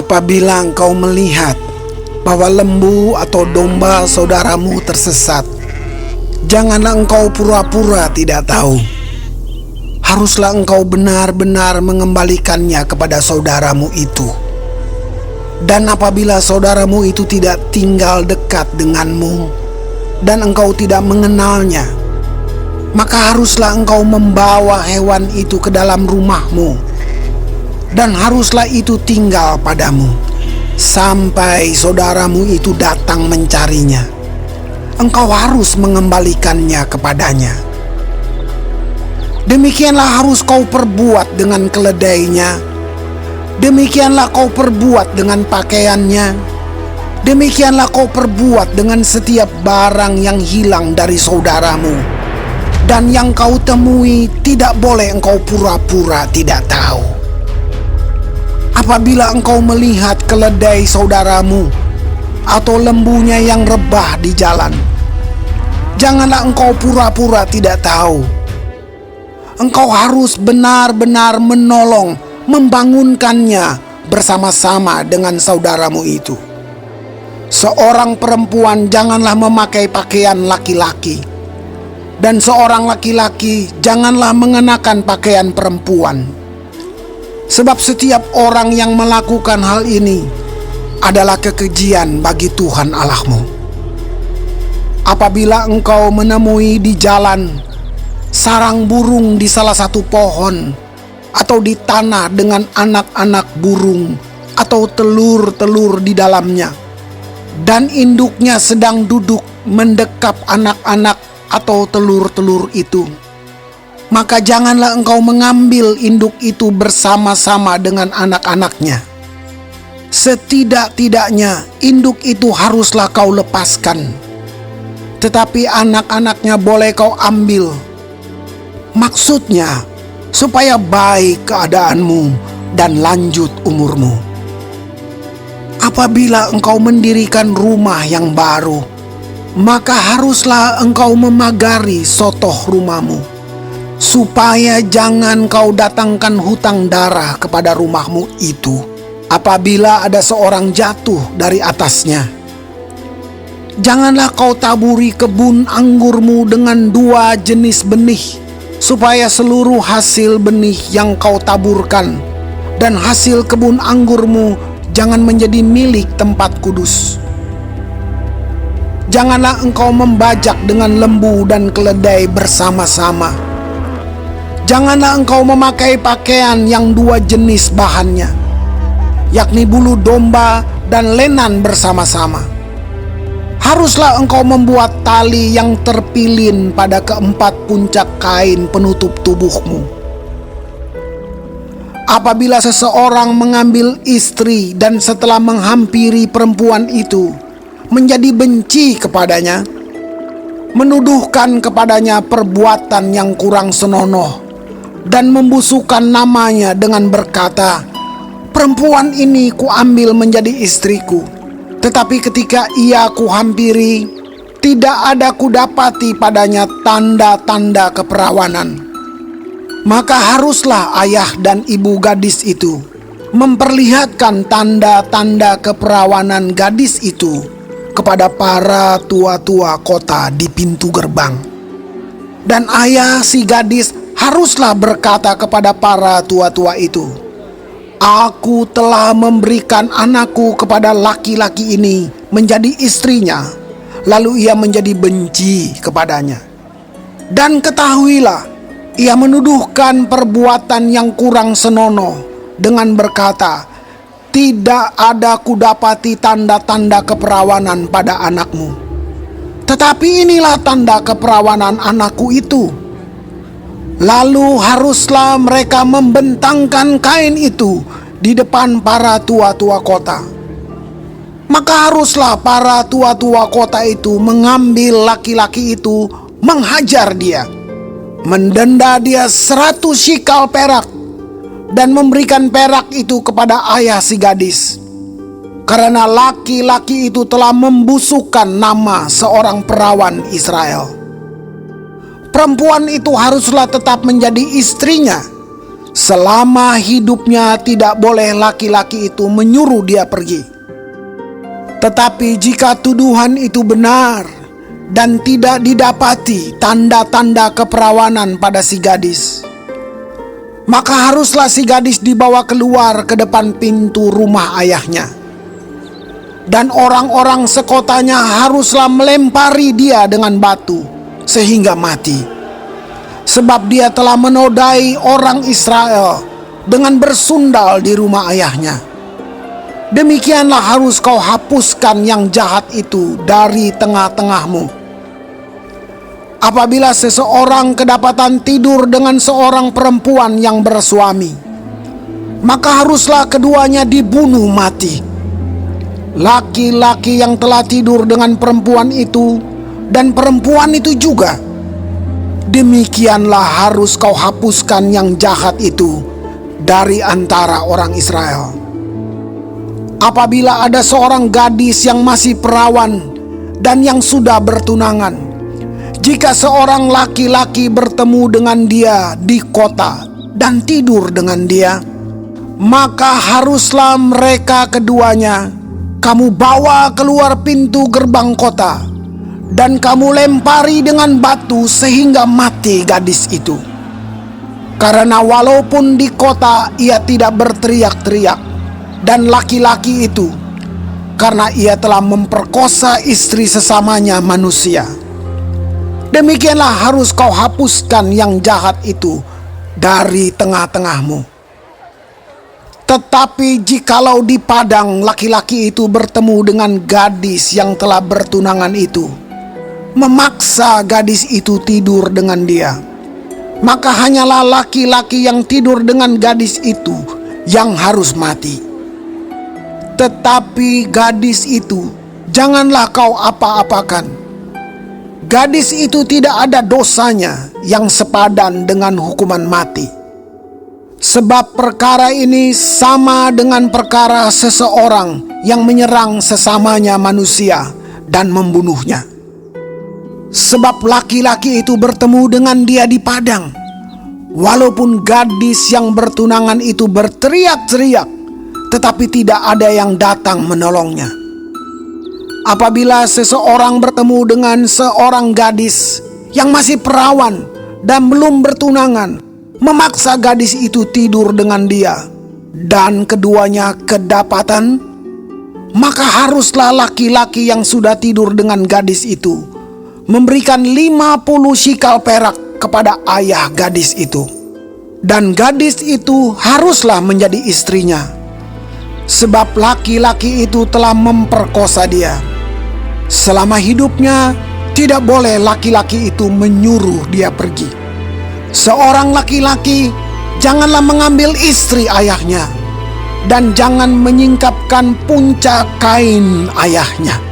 Apabila engkau melihat bahwa lembu atau domba saudaramu tersesat, janganlah engkau pura-pura tidak tahu. Haruslah engkau benar-benar mengembalikannya kepada saudaramu itu. Dan apabila saudaramu itu tidak tinggal dekat denganmu dan engkau tidak mengenalnya, maka haruslah engkau membawa hewan itu ke dalam rumahmu, dan haruslah itu tinggal padamu sampai saudaramu itu datang mencarinya. Engkau harus mengembalikannya kepadanya. Demikianlah harus kau perbuat dengan keledainya. Demikianlah kau perbuat dengan pakaiannya. Demikianlah kau perbuat dengan setiap barang yang hilang dari saudaramu. Dan yang kau temui tidak boleh engkau pura-pura tidak tahu. Apabila engkau melihat keledai saudaramu atau lembunya yang rebah di jalan, janganlah engkau pura-pura tidak tahu. Engkau harus benar-benar menolong, membangunkannya bersama-sama dengan saudaramu itu. Seorang perempuan janganlah memakai pakaian laki-laki, dan seorang laki-laki janganlah mengenakan pakaian perempuan. Sebab setiap orang yang melakukan hal ini adalah kekejian bagi Tuhan Allahmu. Apabila engkau menemui di jalan sarang burung di salah satu pohon, atau di tanah dengan anak-anak burung atau telur-telur di dalamnya, dan induknya sedang duduk mendekap anak-anak atau telur-telur itu, maka janganlah engkau mengambil induk itu bersama-sama dengan anak-anaknya. Setidak-tidaknya induk itu haruslah kau lepaskan, tetapi anak-anaknya boleh kau ambil. Maksudnya supaya baik keadaanmu dan lanjut umurmu. Apabila engkau mendirikan rumah yang baru, maka haruslah engkau memagari sotoh rumahmu, supaya jangan kau datangkan hutang darah kepada rumahmu itu apabila ada seorang jatuh dari atasnya. Janganlah kau taburi kebun anggurmu dengan dua jenis benih, supaya seluruh hasil benih yang kau taburkan dan hasil kebun anggurmu jangan menjadi milik tempat kudus. Janganlah engkau membajak dengan lembu dan keledai bersama-sama. Janganlah engkau memakai pakaian yang dua jenis bahannya, yakni bulu domba dan lenan bersama-sama. Haruslah engkau membuat tali yang terpilin pada keempat puncak kain penutup tubuhmu. Apabila seseorang mengambil istri dan setelah menghampiri perempuan itu menjadi benci kepadanya, menuduhkan kepadanya perbuatan yang kurang senonoh, dan membusukkan namanya dengan berkata, "Perempuan ini kuambil menjadi istriku, tetapi ketika ia kuhampiri, tidak ada kudapati padanya tanda-tanda keperawanan." Maka haruslah ayah dan ibu gadis itu memperlihatkan tanda-tanda keperawanan gadis itu kepada para tua-tua kota di pintu gerbang. Dan ayah si gadis haruslah berkata kepada para tua-tua itu, "Aku telah memberikan anakku kepada laki-laki ini menjadi istrinya." Lalu ia menjadi benci kepadanya. Dan ketahuilah, ia menuduhkan perbuatan yang kurang senonoh dengan berkata, "Tidak ada kudapati tanda-tanda keperawanan pada anakmu. Tetapi inilah tanda keperawanan anakku itu." Lalu haruslah mereka membentangkan kain itu di depan para tua-tua kota. Maka haruslah para tua-tua kota itu mengambil laki-laki itu, menghajar dia, mendenda dia 100 shikal perak, dan memberikan perak itu kepada ayah si gadis, karena laki-laki itu telah membusukkan nama seorang perawan Israel. Perempuan itu haruslah tetap menjadi istrinya Selama hidupnya tidak boleh laki-laki itu menyuruh dia pergi. Tetapi jika tuduhan itu benar dan tidak didapati tanda-tanda keperawanan pada si gadis, maka haruslah si gadis dibawa keluar ke depan pintu rumah ayahnya. Dan orang-orang sekotanya haruslah melempari dia dengan batu sehingga mati. Sebab dia telah menodai orang Israel dengan bersundal di rumah ayahnya. Demikianlah harus kau hapuskan yang jahat itu dari tengah-tengahmu. Apabila seseorang kedapatan tidur dengan seorang perempuan yang bersuami, maka haruslah keduanya dibunuh mati. Laki-laki yang telah tidur dengan perempuan itu dan perempuan itu juga, demikianlah harus kau hapuskan yang jahat itu dari antara orang Israel. Apabila ada seorang gadis yang masih perawan dan yang sudah bertunangan, jika seorang laki-laki bertemu dengan dia di kota dan tidur dengan dia, maka haruslah mereka keduanya kamu bawa keluar pintu gerbang kota dan kamu lempari dengan batu sehingga mati gadis itu. Karena walaupun di kota ia tidak berteriak-teriak, dan laki-laki itu, karena ia telah memperkosa istri sesamanya manusia. Demikianlah harus kau hapuskan yang jahat itu dari tengah-tengahmu. Tetapi jikalau di padang laki-laki itu bertemu dengan gadis yang telah bertunangan itu, memaksa gadis itu tidur dengan dia, maka hanyalah laki-laki yang tidur dengan gadis itu yang harus mati. Tetapi gadis itu janganlah kau apa-apakan. Gadis itu tidak ada dosanya yang sepadan dengan hukuman mati. Sebab perkara ini sama dengan perkara seseorang yang menyerang sesamanya manusia dan membunuhnya. Sebab laki-laki itu bertemu dengan dia di padang, walaupun gadis yang bertunangan itu berteriak-teriak, tetapi tidak ada yang datang menolongnya. Apabila seseorang bertemu dengan seorang gadis yang masih perawan dan belum bertunangan, memaksa gadis itu tidur dengan dia, dan keduanya kedapatan, maka haruslah laki-laki yang sudah tidur dengan gadis itu memberikan 50 shikal perak kepada ayah gadis itu. Dan gadis itu haruslah menjadi istrinya, sebab laki-laki itu telah memperkosa dia. Selama hidupnya tidak boleh laki-laki itu menyuruh dia pergi. Seorang laki-laki janganlah mengambil istri ayahnya, dan jangan menyingkapkan punca kain ayahnya.